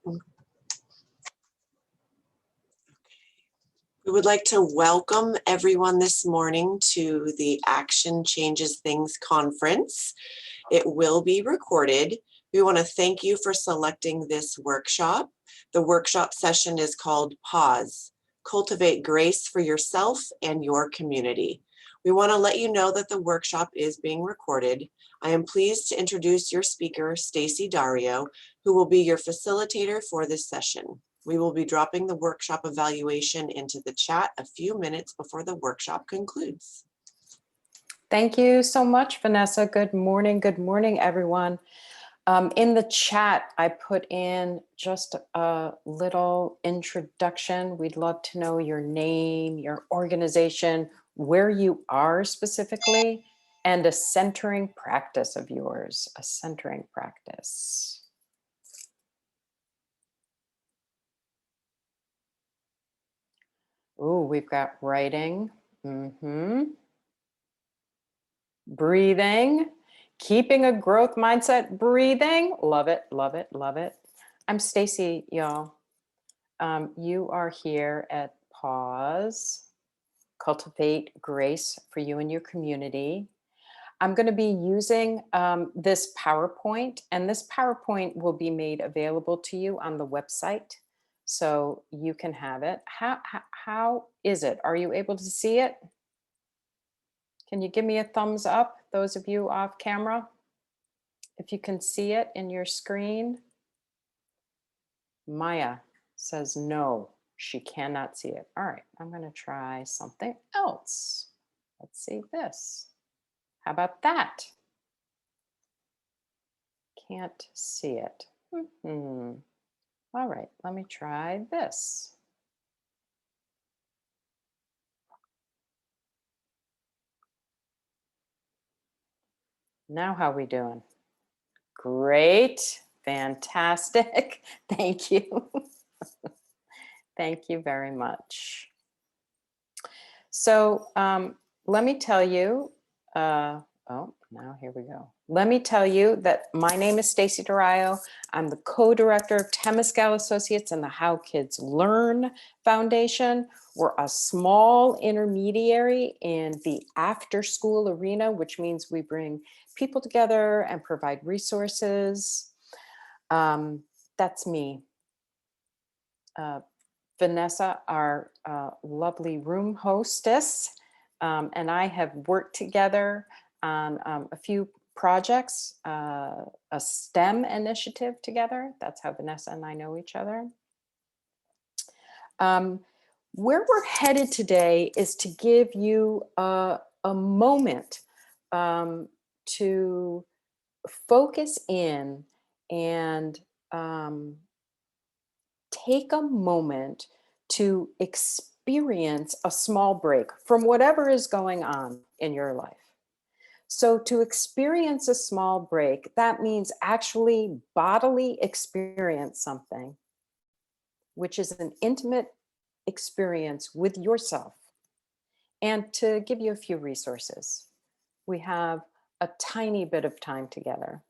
We would like to welcome everyone this morning to the Action Changes Things conference. It will be recorded. We want to thank you for selecting this workshop. The workshop session is called Pause, Cultivate Grace for Yourself and Your Community. We want to let you know that the workshop is being recorded. I am pleased to introduce your speaker, Stacy Dario, who will be your facilitator for this session. We will be dropping the workshop evaluation into the chat a few minutes before the workshop concludes. Thank you so much, Vanessa. Good morning, everyone. In the chat, I put in just a little introduction. We'd love to know your name, your organization, where you are specifically, and a centering practice of yours, a centering practice. Ooh, we've got writing, breathing, keeping a growth mindset, breathing. Love it, love it, love it. I'm Stacy, y'all. You are here at Pause, Cultivate Grace for You and Your Community. I'm going to be using this PowerPoint, and this PowerPoint will be made available to you on the website, so you can have it. How is it? Are you able to see it? Can you give me a thumbs up, those of you off camera? If you can see it in your screen. Maya says no, she cannot see it. All right, I'm going to try something else. Let's see this. How about that? Can't see it. All right, let me try this. Now how we doing? Great, fantastic. Thank you. Thank you very much. So let me tell you, now here we go. Let me tell you that my name is Stacy Dario. I'm the co-director of Temescal Associates and the How Kids Learn Foundation. We're a small intermediary in the after-school arena, which means we bring people together and provide resources. That's me. Vanessa, our lovely room hostess, and I have worked together on a few projects, a STEM initiative together. That's how Vanessa and I know each other. Where we're headed today is to give you a moment to focus in and take a moment to experience a small break from whatever is going on in your life. So to experience a small break, that means actually bodily experience something, which is an intimate experience with yourself. And to give you a few resources, we have a tiny bit of time together.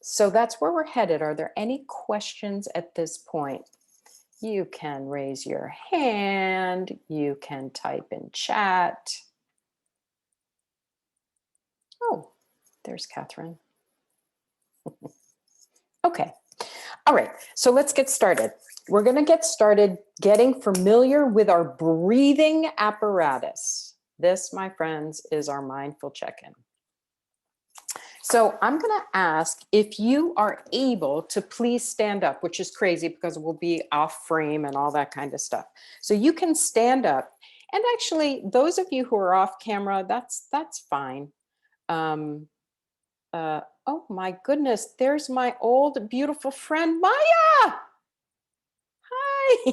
So that's where we're headed. Are there any questions at this point? You can raise your hand. You can type in chat. Oh, there's Catherine. Okay. All right. So let's get started. We're going to get started getting familiar with our breathing apparatus. This, my friends, is our mindful check-in. So I'm going to ask if you are able to please stand up, which is crazy because we'll be off frame and all that kind of stuff. So you can stand up, and actually those of you who are off camera, that's fine. Oh my goodness, there's my old beautiful friend Maya. Hi.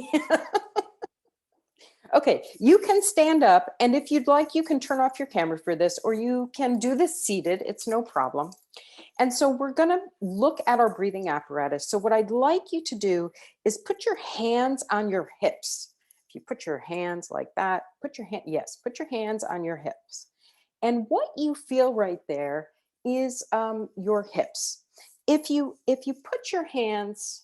Okay, you can stand up, and if you'd like, you can turn off your camera for this, or you can do this seated. It's no problem. And so we're going to look at our breathing apparatus. So what I'd like you to do is put your hands on your hips. If you put your hands like that, put your hands on your hips. And what you feel right there is your hips. If you put your hands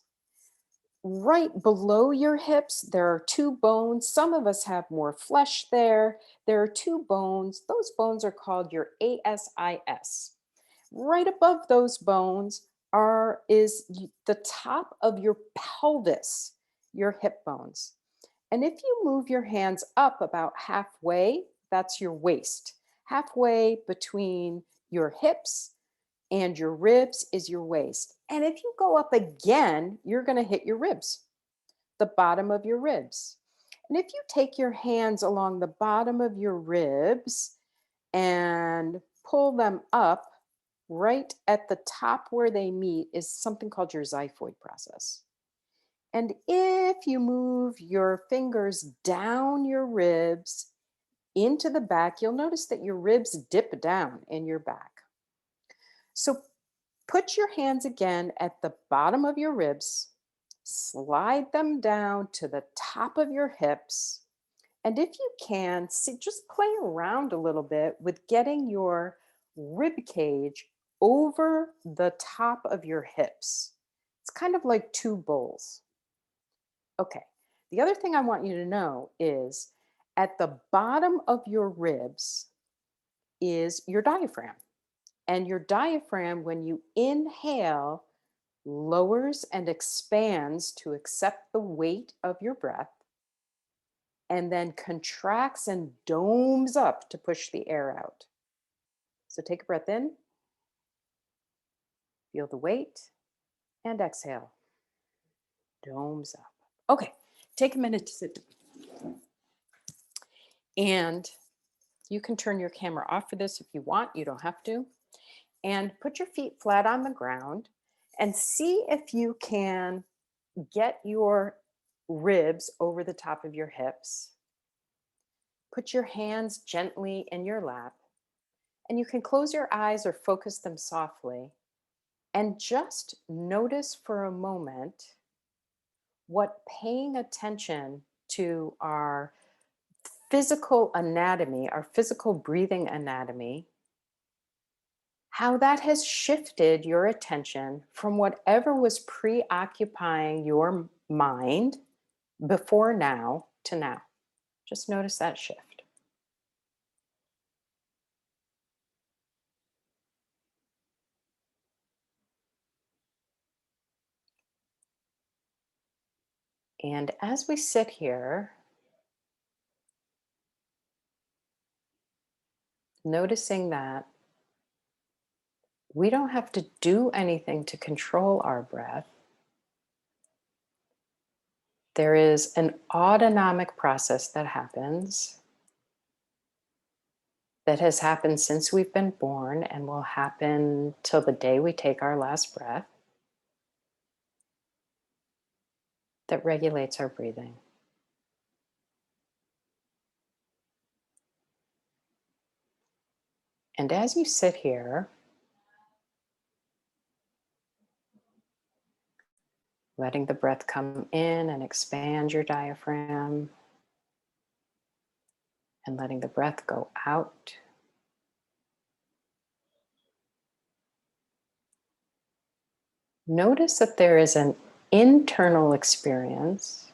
right below your hips, there are two bones. Some of us have more flesh there. There are two bones. Those bones are called your ASIS. Right above those bones is the top of your pelvis, your hip bones. And if you move your hands up about halfway, that's your waist. Halfway between your hips and your ribs is your waist. And if you go up again, you're going to hit your ribs, the bottom of your ribs. And if you take your hands along the bottom of your ribs and pull them up, right at the top where they meet is something called your xiphoid process. And if you move your fingers down your ribs into the back, you'll notice that your ribs dip down in your back. So put your hands again at the bottom of your ribs, slide them down to the top of your hips. And if you can, just play around a little bit with getting your rib cage over the top of your hips. It's kind of like two bowls. Okay. The other thing I want you to know is at the bottom of your ribs is your diaphragm. And your diaphragm, when you inhale, lowers and expands to accept the weight of your breath, and then contracts and domes up to push the air out. So take a breath in, feel the weight, and exhale. Domes up. Okay, take a minute to sit down. And you can turn your camera off for this if you want, you don't have to. And put your feet flat on the ground and see if you can get your ribs over the top of your hips. Put your hands gently in your lap, and you can close your eyes or focus them softly and just notice for a moment what paying attention to our physical anatomy, our physical breathing anatomy, how that has shifted your attention from whatever was preoccupying your mind before now to now. Just notice that shift. And as we sit here, noticing that we don't have to do anything to control our breath. There is an autonomic process that happens, that has happened since we've been born and will happen till the day we take our last breath, that regulates our breathing. And as you sit here, letting the breath come in and expand your diaphragm, and letting the breath go out. Notice that there is an internal experience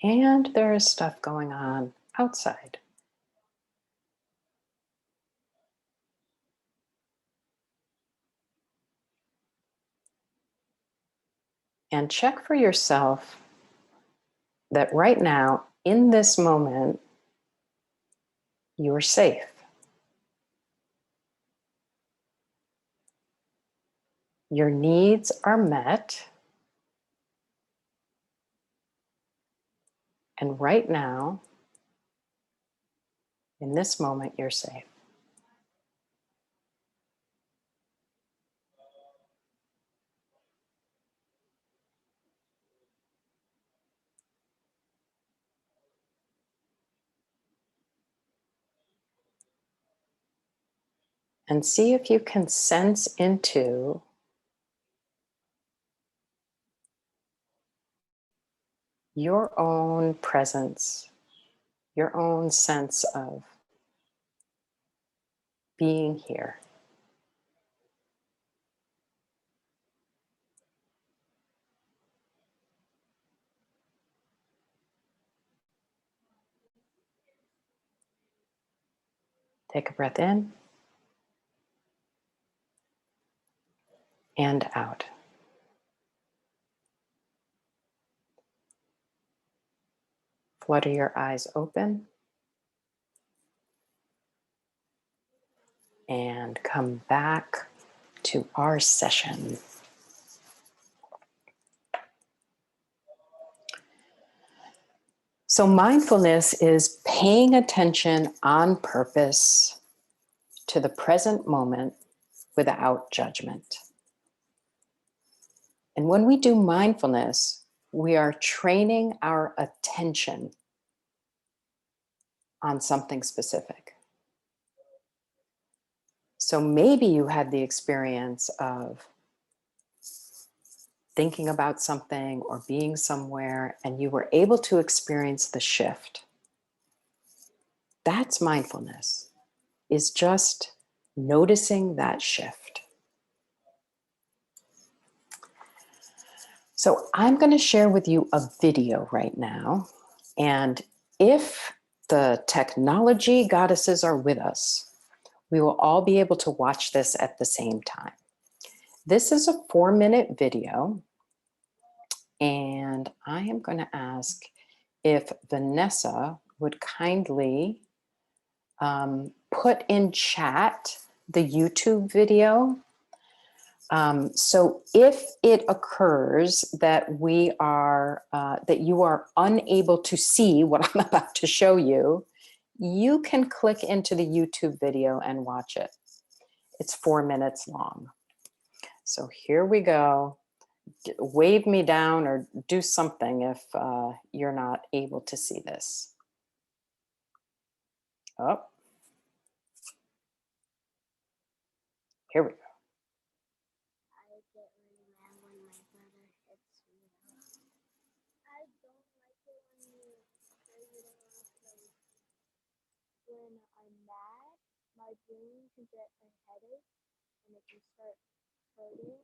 and there is stuff going on outside. And check for yourself that right now, in this moment, you're safe. Your needs are met. And right now, in this moment, you're safe. And see if you can sense into your own presence, your own sense of being here. Take a breath in and out. Flutter your eyes open and come back to our session. So mindfulness is paying attention on purpose to the present moment without judgment. And when we do mindfulness, we are training our attention on something specific. So maybe you had the experience of thinking about something or being somewhere, and you were able to experience the shift. That's mindfulness, is just noticing that shift. So I'm going to share with you a video right now. And if the technology goddesses are with us, we will all be able to watch this at the same time. This is a 4-minute video. And I am going to ask if Vanessa would kindly put in chat the YouTube video. So if it occurs that that you are unable to see what I'm about to show you, you can click into the YouTube video and watch it. It's 4 minutes long. So here we go. Wave me down or do something if you're not able to see this. Oh, here we go. I get really mad when my brother hits me. I don't like it when you say you don't want to play. When I'm mad, my brain can get a headache and it can start hurting.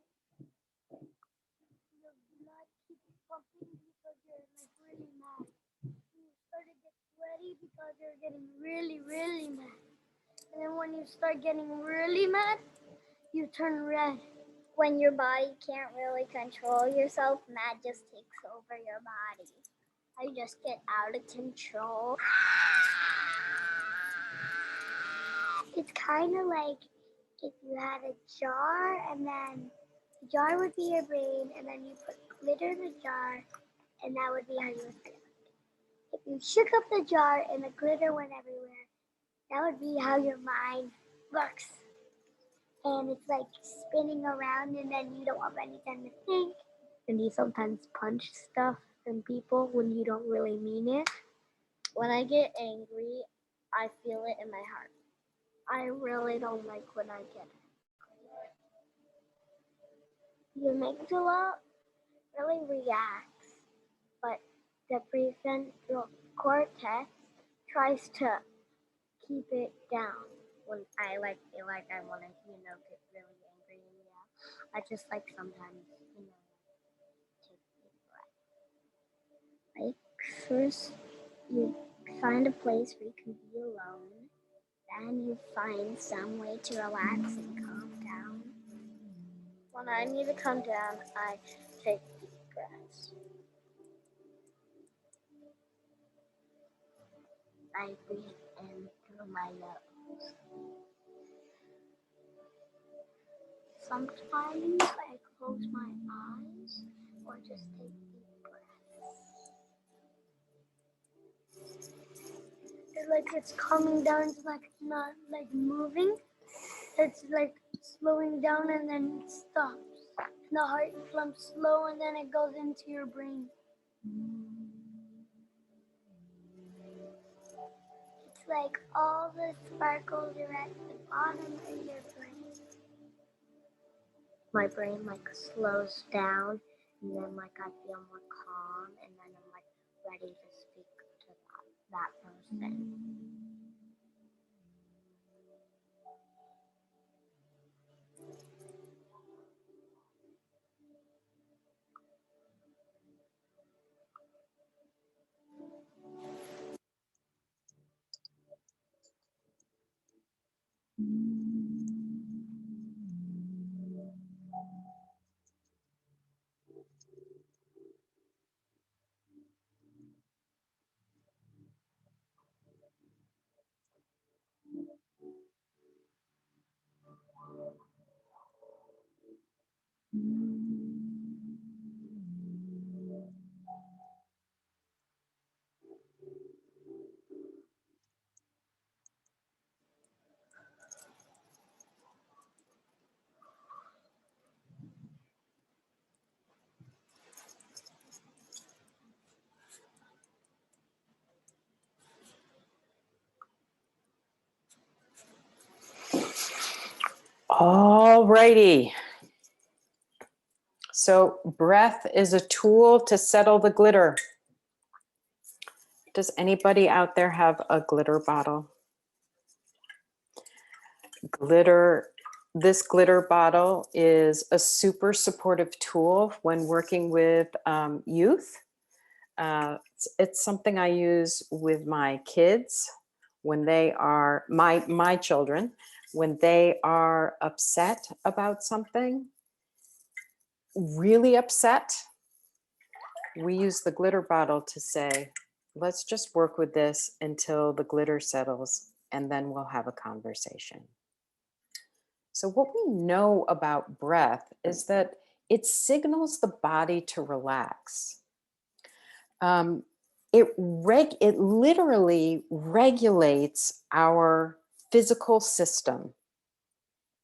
Your blood keeps pumping because you're like really mad. You start to get sweaty because you're getting really, really mad. And then when you start getting really mad, you turn red. When your body can't really control yourself, mad just takes over your body. I just get out of control. It's kind of like if you had a jar and then the jar would be your brain and then you put glitter in the jar and that would be how you would feel. If you shook up the jar and the glitter went everywhere, that would be how your mind looks. And it's like spinning around and then you don't have any time to think. And you sometimes punch stuff and people when you don't really mean it. When I get angry, I feel it in my heart. I really don't like when I get angry. The amygdala really reacts, but the prefrontal cortex tries to keep it down. When I feel like I want to, get really angry and I just sometimes, take a deep breath. First, you find a place where you can be alone. Then you find some way to relax and calm down. When I need to calm down, I take deep breaths. I breathe in through my nose. Sometimes I close my eyes or just take deep breaths. It's coming down, it's not moving. It's slowing down and then it stops. The heart pumps slow and then it goes into your brain. It's like all the sparkles are at the bottom of your brain. My brain slows down and then I feel more calm and then I'm ready to speak to that person. All righty. So breath is a tool to settle the glitter. Does anybody out there have a glitter bottle? Glitter, this glitter bottle is a super supportive tool when working with youth. It's something I use with my kids when they are, my children, when they are upset about something, really upset. We use the glitter bottle to say, let's just work with this until the glitter settles, and then we'll have a conversation. So what we know about breath is that it signals the body to relax. It literally regulates our physical system.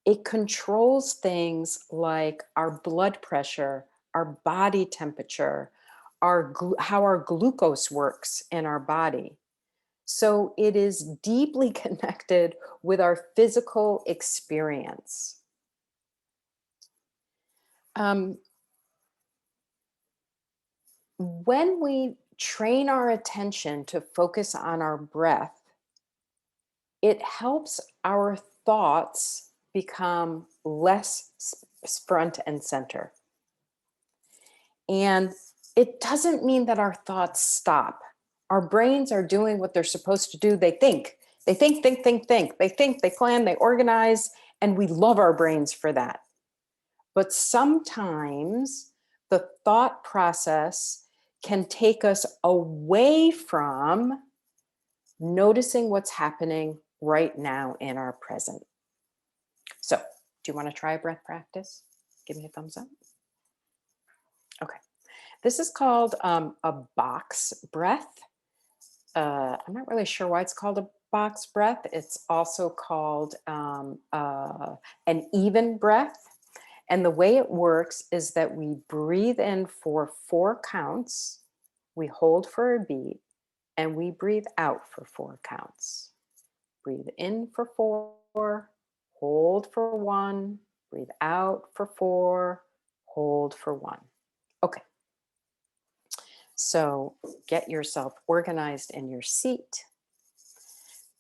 It controls things like our blood pressure, our body temperature, how our glucose works in our body. So it is deeply connected with our physical experience. When we train our attention to focus on our breath, it helps our thoughts become less front and center. And it doesn't mean that our thoughts stop. Our brains are doing what they're supposed to do. They think. They think. They think, they plan, they organize, and we love our brains for that. But sometimes the thought process can take us away from noticing what's happening right now in our present. So, do you want to try a breath practice? Give me a thumbs up. Okay. This is called a box breath. I'm not really sure why it's called a box breath. It's also called an even breath. And the way it works is that we breathe in for 4 counts, we hold for a beat, and we breathe out for 4 counts. Breathe in for 4, hold for 1, breathe out for 4, hold for 1. Okay. So get yourself organized in your seat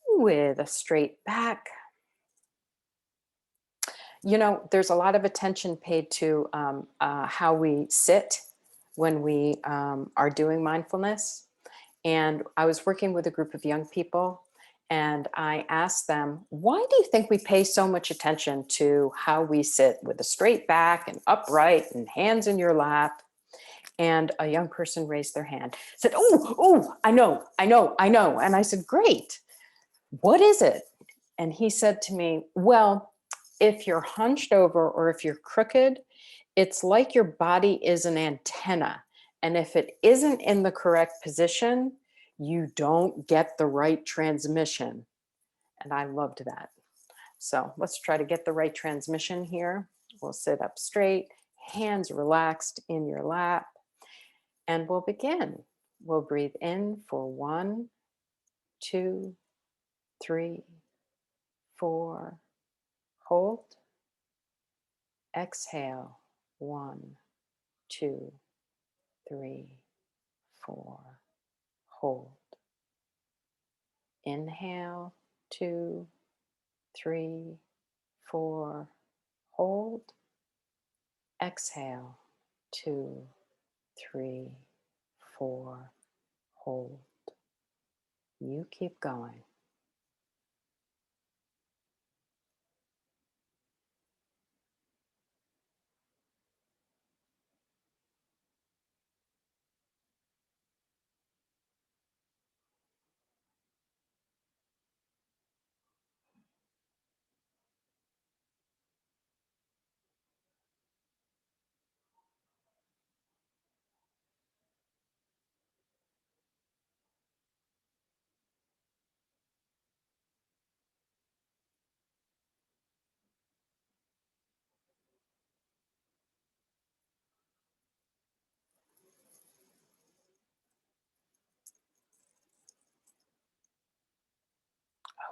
with a straight back. You know, there's a lot of attention paid to how we sit when we are doing mindfulness. And I was working with a group of young people, and I asked them, why do you think we pay so much attention to how we sit with a straight back and upright and hands in your lap? And a young person raised their hand, said, oh, I know. And I said, great. What is it? And he said to me, well, if you're hunched over or if you're crooked, it's like your body is an antenna. And if it isn't in the correct position, you don't get the right transmission. And I loved that. So let's try to get the right transmission here. We'll sit up straight, hands relaxed in your lap, and we'll begin. We'll breathe in for 1, 2, 3, 4, hold. Exhale, 1, 2, 3, 4, hold. Inhale, 2, 3, 4, hold. Exhale, 2, 3, 4, hold. You keep going.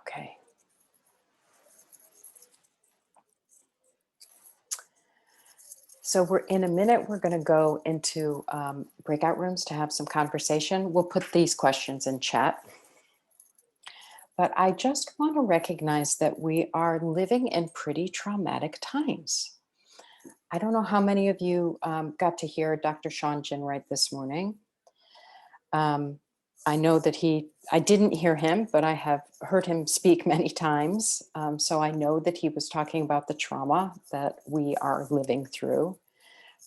Okay. So we're in a minute, we're going to go into breakout rooms to have some conversation. We'll put these questions in chat. But I just want to recognize that we are living in pretty traumatic times. I don't know how many of you got to hear Dr. Sean Ginwright this morning. I know that I didn't hear him, but I have heard him speak many times. So I know that he was talking about the trauma that we are living through.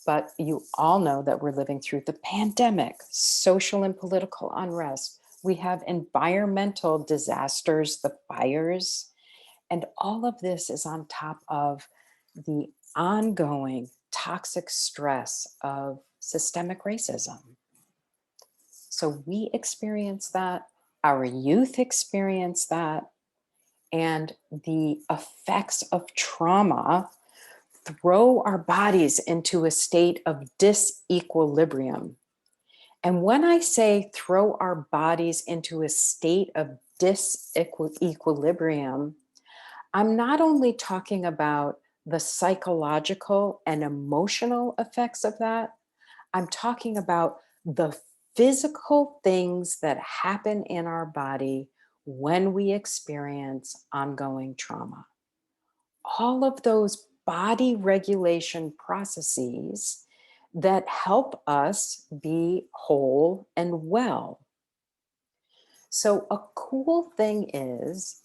But you all know that we're living through the pandemic, social and political unrest. We have environmental disasters, the fires, and all of this is on top of the ongoing toxic stress of systemic racism. So we experience that, our youth experience that, and the effects of trauma throw our bodies into a state of disequilibrium. And when I say throw our bodies into a state of disequilibrium, I'm not only talking about the psychological and emotional effects of that, I'm talking about the physical things that happen in our body when we experience ongoing trauma. All of those body regulation processes that help us be whole and well. So a cool thing is,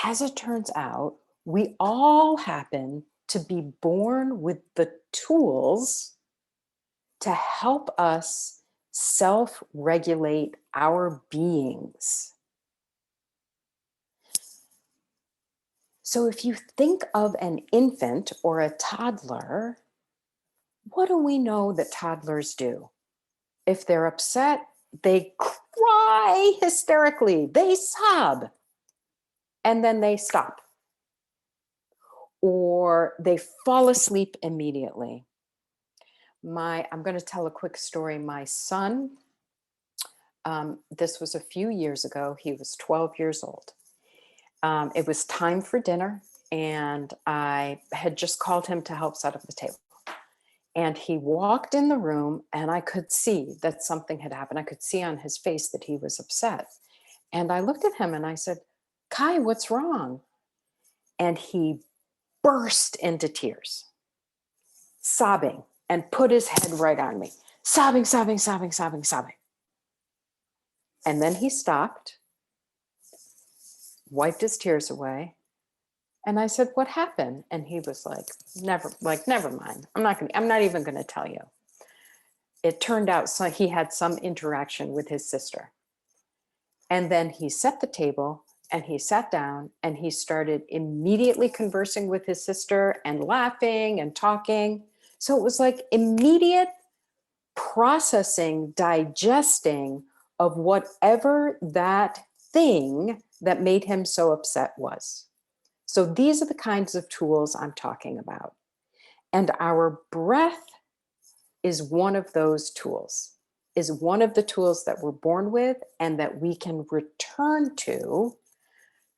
as it turns out, we all happen to be born with the tools to help us self-regulate our beings. So if you think of an infant or a toddler, what do we know that toddlers do? If they're upset, they cry hysterically, they sob, and then they stop. Or they fall asleep immediately. I'm going to tell a quick story. My son, this was a few years ago, he was 12 years old. It was time for dinner, and I had just called him to help set up the table. And he walked in the room, and I could see that something had happened. I could see on his face that he was upset. And I looked at him and I said, "Kai, what's wrong?" And he burst into tears, sobbing, and put his head right on me, sobbing, sobbing, sobbing, sobbing, sobbing. And then he stopped, wiped his tears away. And I said, "What happened?" And he was never mind. I'm not even going to tell you. It turned out so he had some interaction with his sister. And then he set the table and he sat down and he started immediately conversing with his sister and laughing and talking. So it was like immediate processing, digesting of whatever that thing that made him so upset was. So these are the kinds of tools I'm talking about. And our breath is one of those tools, is one of the tools that we're born with and that we can return to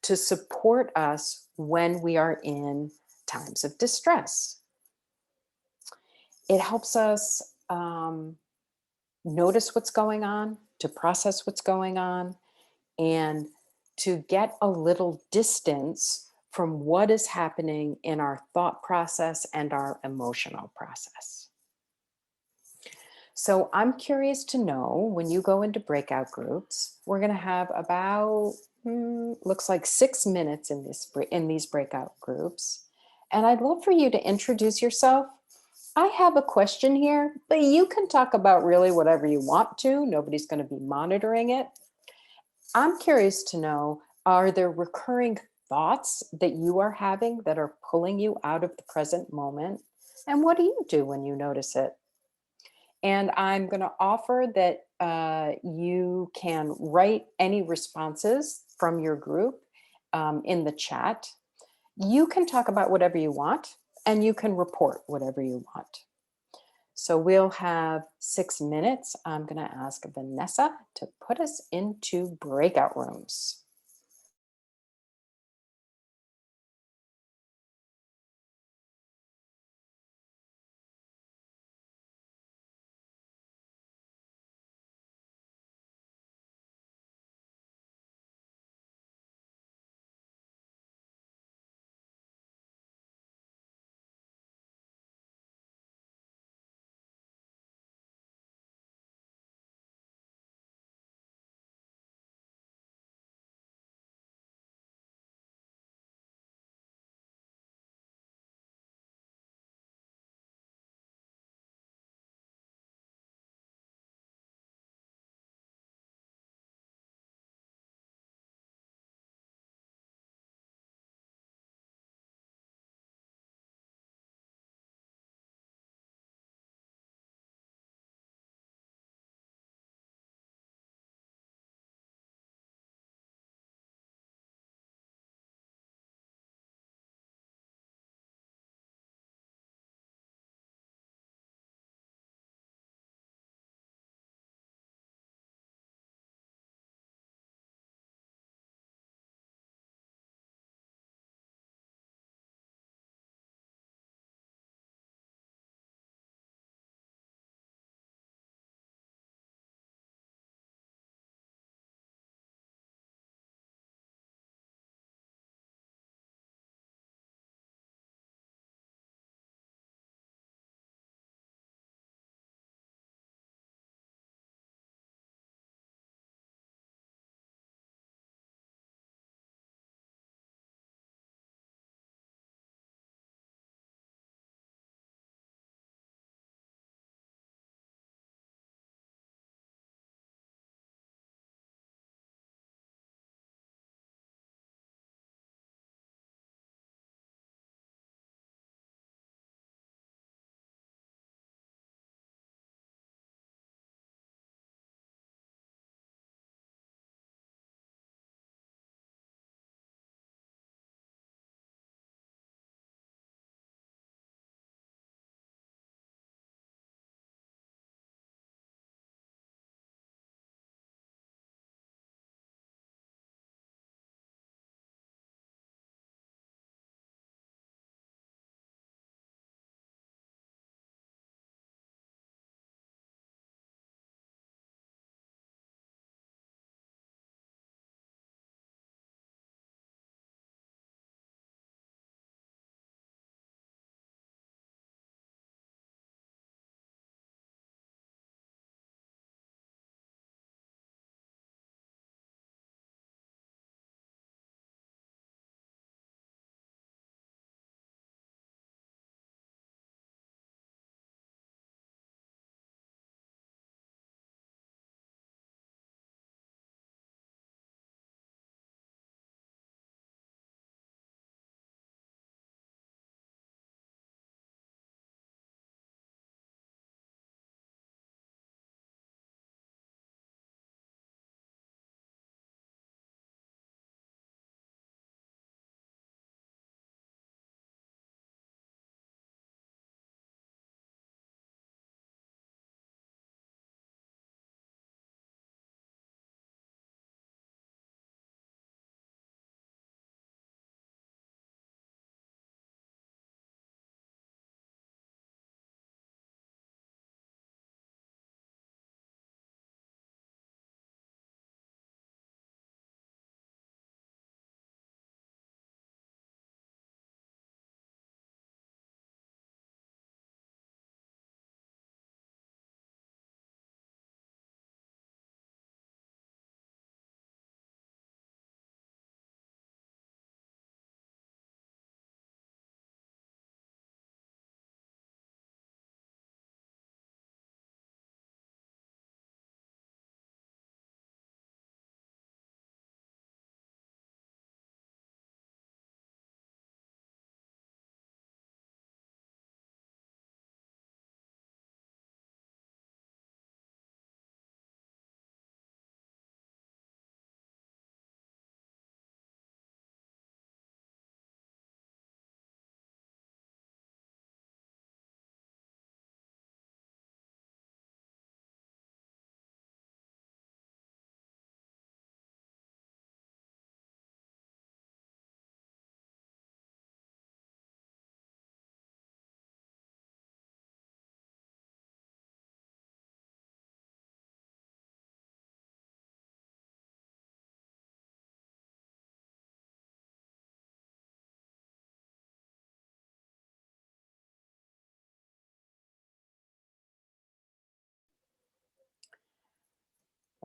support us when we are in times of distress. It helps us notice what's going on, to process what's going on, and to get a little distance from what is happening in our thought process and our emotional process. So I'm curious to know, when you go into breakout groups, we're going to have about, looks like 6 minutes in these breakout groups. And I'd love for you to introduce yourself. I have a question here, but you can talk about really whatever you want to. Nobody's going to be monitoring it. I'm curious to know, are there recurring thoughts that you are having that are pulling you out of the present moment? And what do you do when you notice it? And I'm going to offer that you can write any responses from your group in the chat. You can talk about whatever you want, and you can report whatever you want. So we'll have 6 minutes. I'm going to ask Vanessa to put us into breakout rooms.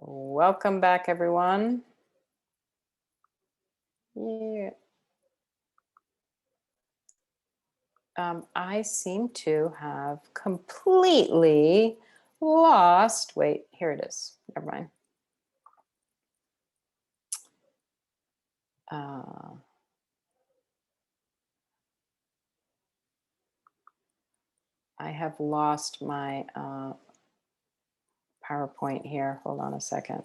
Welcome back, everyone. Yeah. I seem to have completely lost. Wait, here it is. Never mind. I have lost my PowerPoint here. Hold on a second.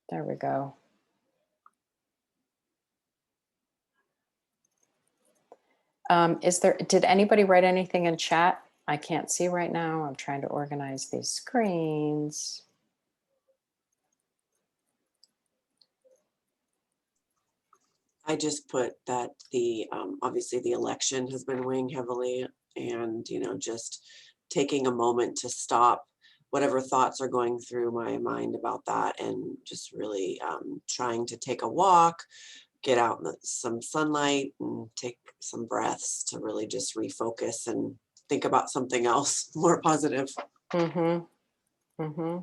There we go. Did anybody write anything in chat? I can't see right now. I'm trying to organize these screens. I just put that the obviously the election has been weighing heavily, and just taking a moment to stop whatever thoughts are going through my mind about that, and just really trying to take a walk, get out in some sunlight, and take some breaths to really just refocus and think about something else more positive. Mm-hmm. Mm-hmm.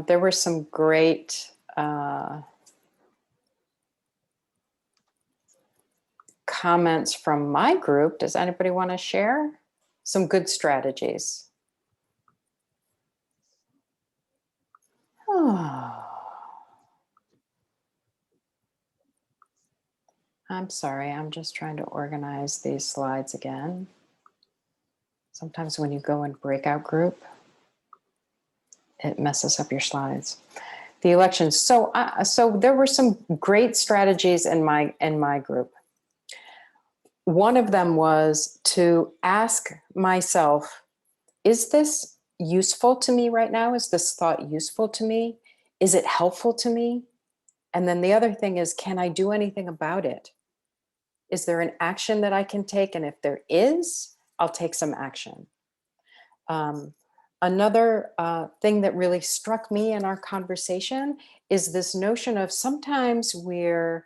There were some great comments from my group. Does anybody want to share some good strategies? I'm sorry, I'm just trying to organize these slides again. Sometimes when you go in breakout group, it messes up your slides. The elections. So there were some great strategies in my group. One of them was to ask myself, is this useful to me right now? Is this thought useful to me? Is it helpful to me? And then the other thing is, can I do anything about it? Is there an action that I can take? And if there is, I'll take some action. Another thing that really struck me in our conversation is this notion of sometimes we're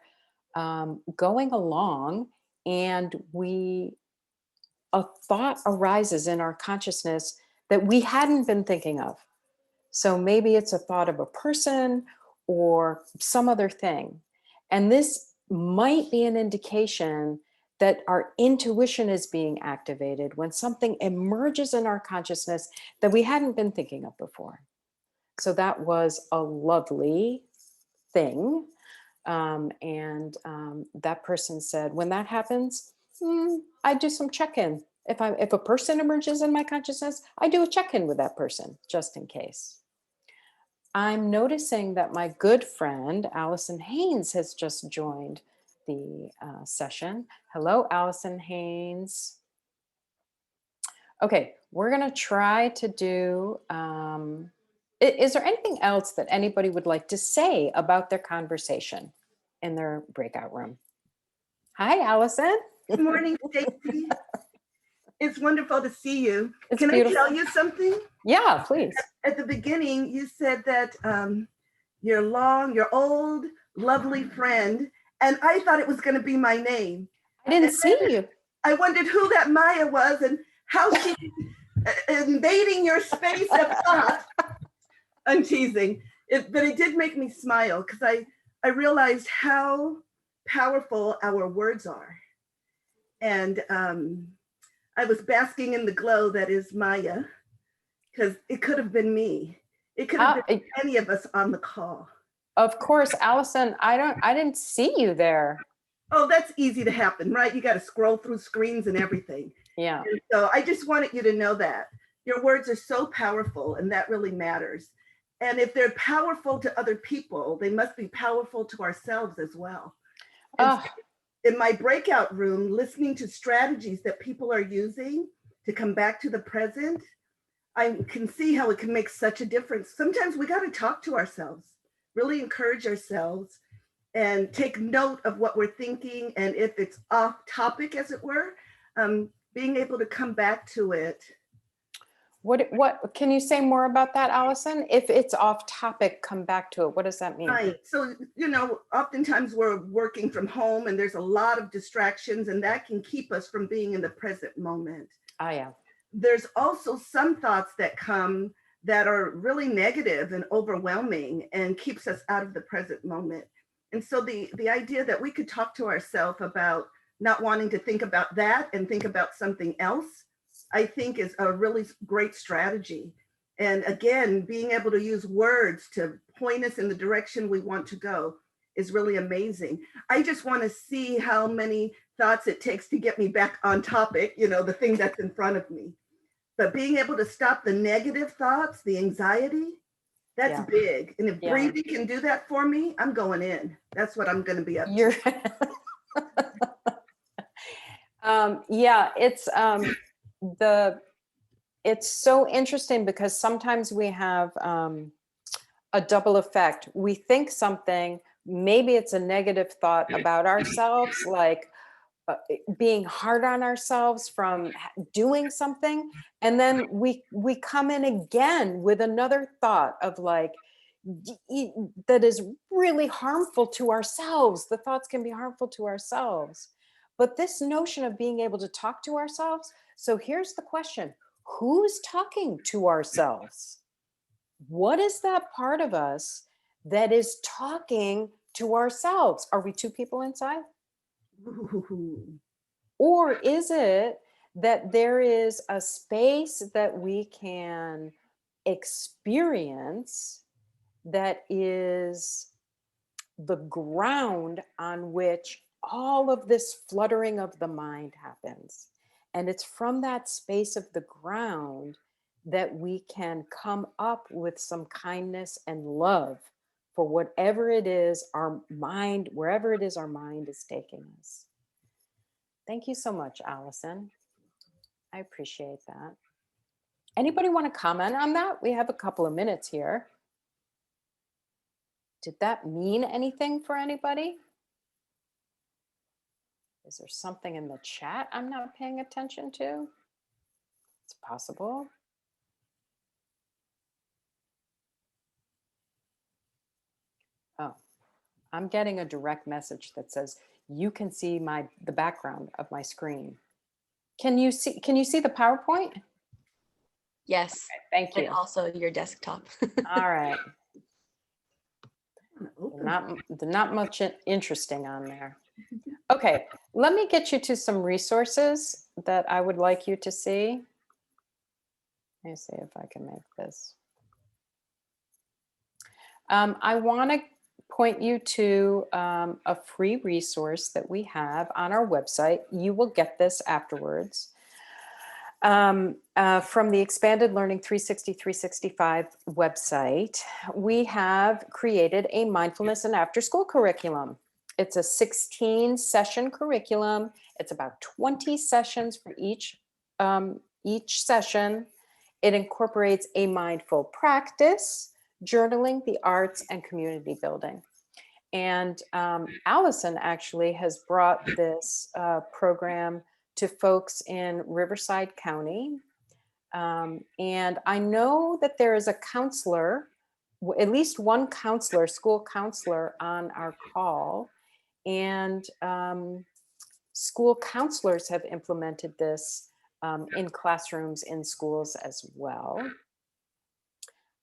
going along and a thought arises in our consciousness that we hadn't been thinking of. So maybe it's a thought of a person or some other thing. And this might be an indication that our intuition is being activated when something emerges in our consciousness that we hadn't been thinking of before. So that was a lovely thing. That person said, when that happens, I do some check-in. If a person emerges in my consciousness, I do a check-in with that person just in case. I'm noticing that my good friend, Allison Haynes, has just joined the session. Hello, Allison Haynes. Okay, we're gonna try to do, is there anything else that anybody would like to say about their conversation in their breakout room? Hi, Allison. Good morning, Stacy. It's wonderful to see you. It's Can beautiful. I tell you something? Yeah, please. At the beginning, you said that your old, lovely friend, and I thought it was going to be my name. I didn't see you. I wondered who that Maya was and how she invading your space of thought. I'm teasing, but it did make me smile because I realized how powerful our words are. And I was basking in the glow that is Maya, because it could have been me. It could have been any of us on the call. Of course, Allison, I didn't see you there. Oh, that's easy to happen, right? You got to scroll through screens and everything. Yeah. And so I just wanted you to know that your words are so powerful, and that really matters. And if they're powerful to other people, they must be powerful to ourselves as well. So in my breakout room, listening to strategies that people are using to come back to the present, I can see how it can make such a difference. Sometimes we got to talk to ourselves, really encourage ourselves, and take note of what we're thinking. And if it's off topic, as it were, being able to come back to it. What can you say more about that, Allison? If it's off topic, come back to it. What does that mean? Right. So, oftentimes we're working from home and there's a lot of distractions, and that can keep us from being in the present moment. Oh, yeah. There's also some thoughts that come that are really negative and overwhelming and keeps us out of the present moment. And so the idea that we could talk to ourselves about not wanting to think about that and think about something else, I think is a really great strategy. And again, being able to use words to point us in the direction we want to go is really amazing. I just want to see how many thoughts it takes to get me back on topic, the thing that's in front of me. But being able to stop the negative thoughts, the anxiety, that's Yeah. big. And if Yeah. breathing can do that for me, I'm going in. That's what I'm going to be up You're to. yeah, it's so interesting because sometimes we have a double effect. We think something, maybe it's a negative thought about ourselves, like being hard on ourselves from doing something, and then we come in again with another thought of like that is really harmful to ourselves. The thoughts can be harmful to ourselves, but this notion of being able to talk to ourselves. So here's the question: who's talking to ourselves? What is that part of us that is talking to ourselves? Are we two people inside? Ooh. Or is it that there is a space that we can experience that is the ground on which all of this fluttering of the mind happens? And it's from that space of the ground that we can come up with some kindness and love for whatever it is our mind, wherever it is our mind is taking us. Thank you so much, Allison. I appreciate that. Anybody want to comment on that? We have a couple of minutes here. Did that mean anything for anybody? Is there something in the chat I'm not paying attention to? It's possible. Oh, I'm getting a direct message that says you can see the background of my screen. Can you see the PowerPoint? Yes. Okay, thank you. And also your desktop. All right. Not much interesting on there. Okay, let me get you to some resources that I would like you to see. Let me see if I can make this. I want to point you to a free resource that we have on our website. You will get this afterwards. From the Expanded Learning 360-365 website, we have created a mindfulness and after-school curriculum. It's a 16-session curriculum. It's about 20 sessions for each session. It incorporates a mindful practice, journaling, the arts, and community building. And Allison actually has brought this program to folks in Riverside County. And I know that there is a counselor, at least one counselor, school counselor on our call. And school counselors have implemented this in classrooms in schools as well.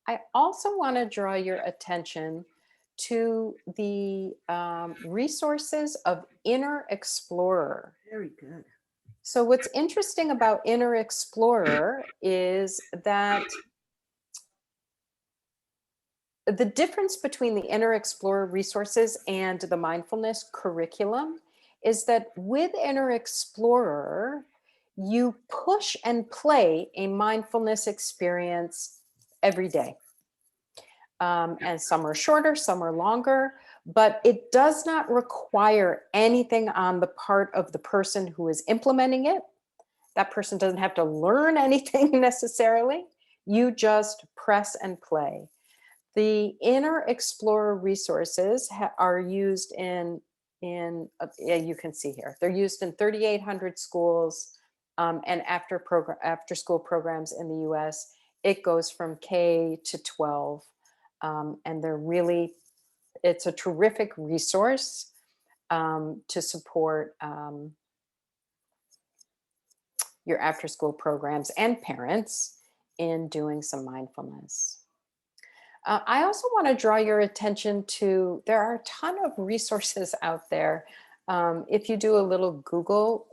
I also want to draw your attention to the resources of Inner Explorer. Very good. So what's interesting about Inner Explorer is that the difference between the Inner Explorer resources and the mindfulness curriculum is that with Inner Explorer, you push and play a mindfulness experience every day. And some are shorter, some are longer, but it does not require anything on the part of the person who is implementing it. That person doesn't have to learn anything necessarily. You just press and play. The Inner Explorer resources are used you can see here, they're used in 3,800 schools And after school programs in the US, it goes from K to 12. And it's a terrific resource to support your after school programs and parents in doing some mindfulness. I also want to draw your attention to, there are a ton of resources out there. If you do a little Google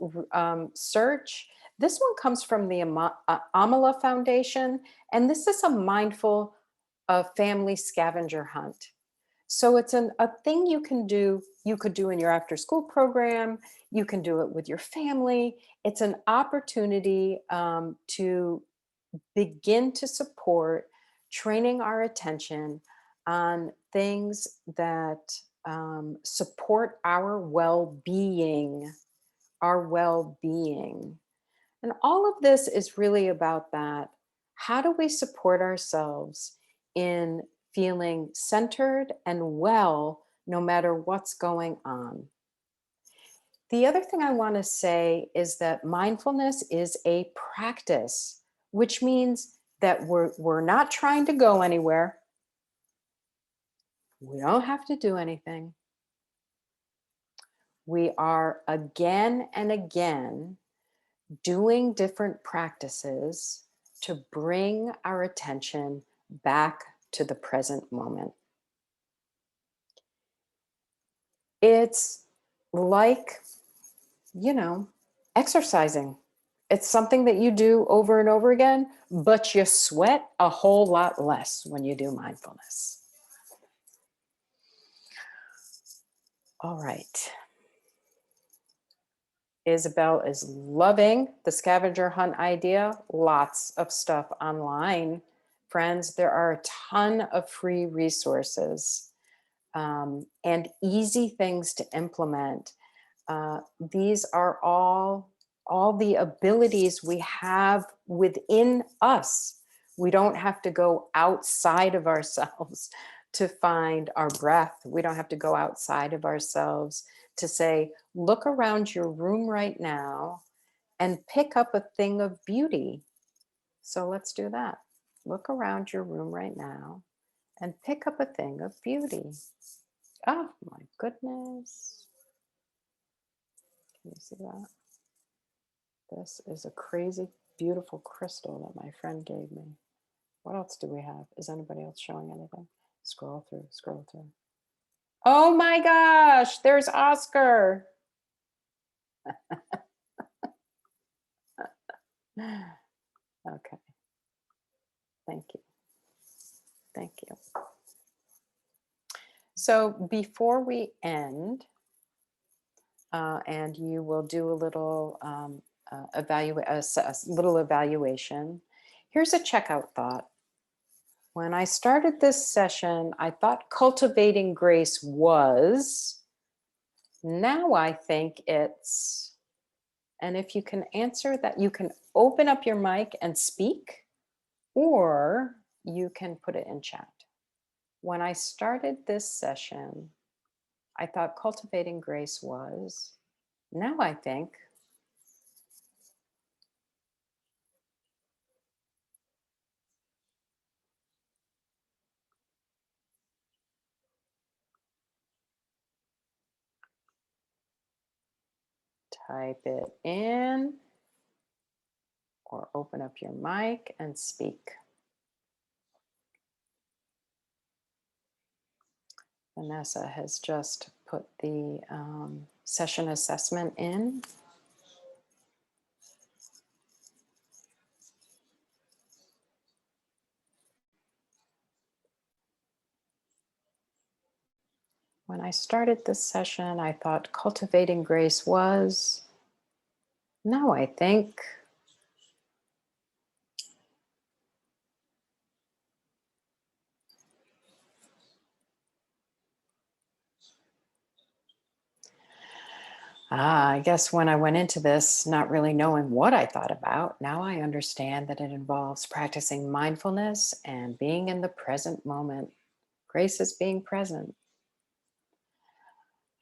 search, this one comes from the Amala Foundation, and this is a mindful family scavenger hunt. So it's a thing you can do. You could do in your after school program. You can do it with your family. It's an opportunity to begin to support training our attention on things that support our well-being, And all of this is really about that. How do we support ourselves in feeling centered and well, no matter what's going on? The other thing I want to say is that mindfulness is a practice, which means that we're not trying to go anywhere. We don't have to do anything. We are again and again doing different practices to bring our attention back to the present moment. It's like, exercising. It's something that you do over and over again, but you sweat a whole lot less when you do mindfulness. All right. Isabel is loving the scavenger hunt idea. Lots of stuff online. Friends, there are a ton of free resources and easy things to implement. These are all the abilities we have within us. We don't have to go outside of ourselves to find our breath. We don't have to go outside of ourselves to say, look around your room right now and pick up a thing of beauty. So let's do that. Look around your room right now and pick up a thing of beauty. Oh my goodness. Can you see that? This is a crazy, beautiful crystal that my friend gave me. What else do we have? Is anybody else showing anything? Scroll through, scroll through. Oh my gosh, there's Oscar. Okay. Thank you. Thank you. So before we end, and you will do a little evaluation. Here's a checkout thought. When I started this session, I thought cultivating grace was. Now I think it's, and if you can answer that, you can open up your mic and speak, or you can put it in chat. When I started this session, I thought cultivating grace was. Now I think type it in or open up your mic and speak. Vanessa has just put the session assessment in. When I started this session, I thought cultivating grace was. Now I think I guess when I went into this, not really knowing what I thought about, now I understand that it involves practicing mindfulness and being in the present moment. Grace is being present.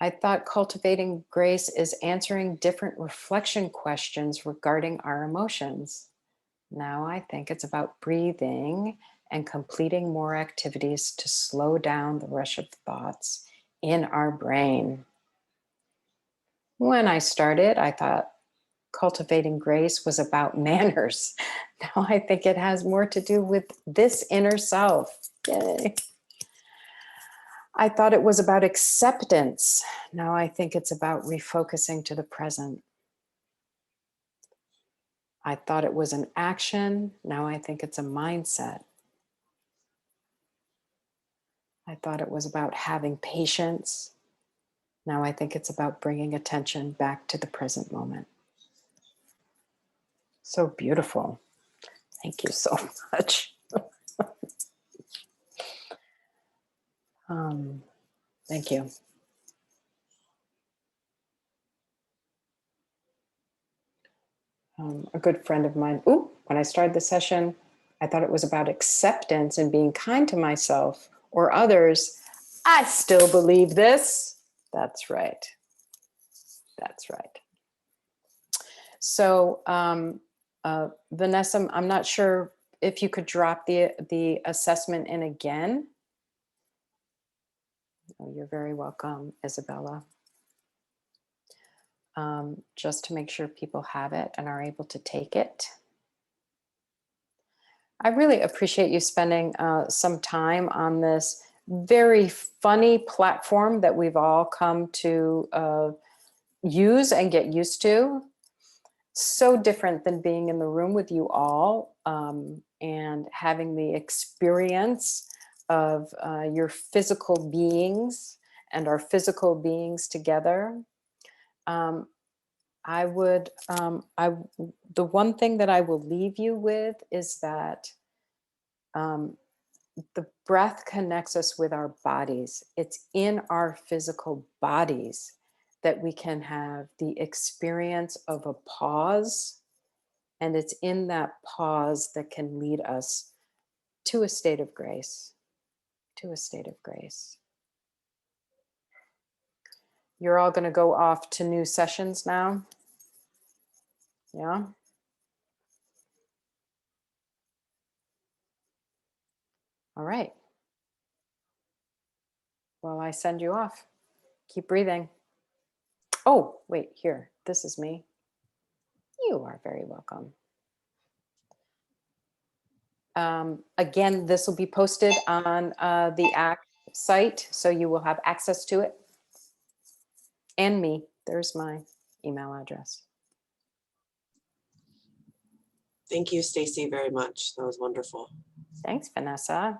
I thought cultivating grace is answering different reflection questions regarding our emotions. Now I think it's about breathing and completing more activities to slow down the rush of thoughts in our brain. When I started, I thought cultivating grace was about manners. Now I think it has more to do with this inner self. Yay. I thought it was about acceptance. Now I think it's about refocusing to the present. I thought it was an action. Now I think it's a mindset. I thought it was about having patience. Now I think it's about bringing attention back to the present moment. So beautiful. Thank you so much. Thank you. A good friend of mine, when I started the session, I thought it was about acceptance and being kind to myself or others. I still believe this. That's right. That's right. So, Vanessa, I'm not sure if you could drop the assessment in again. Oh, you're very welcome, Isabella. Just to make sure people have it and are able to take it. I really appreciate you spending some time on this very funny platform that we've all come to use and get used to. So different than being in the room with you all and having the experience of your physical beings and our physical beings together. The one thing that I will leave you with is that the breath connects us with our bodies. It's in our physical bodies that we can have the experience of a pause. And it's in that pause that can lead us to a state of grace, to a state of grace. You're all going to go off to new sessions now. Yeah. All right. Well, I send you off. Keep breathing. Oh, wait, here. This is me. You are very welcome. Again, this will be posted on the ACT site, so you will have access to it. And me. There's my email address. Thank you, Stacy, very much. That was wonderful. Thanks, Vanessa.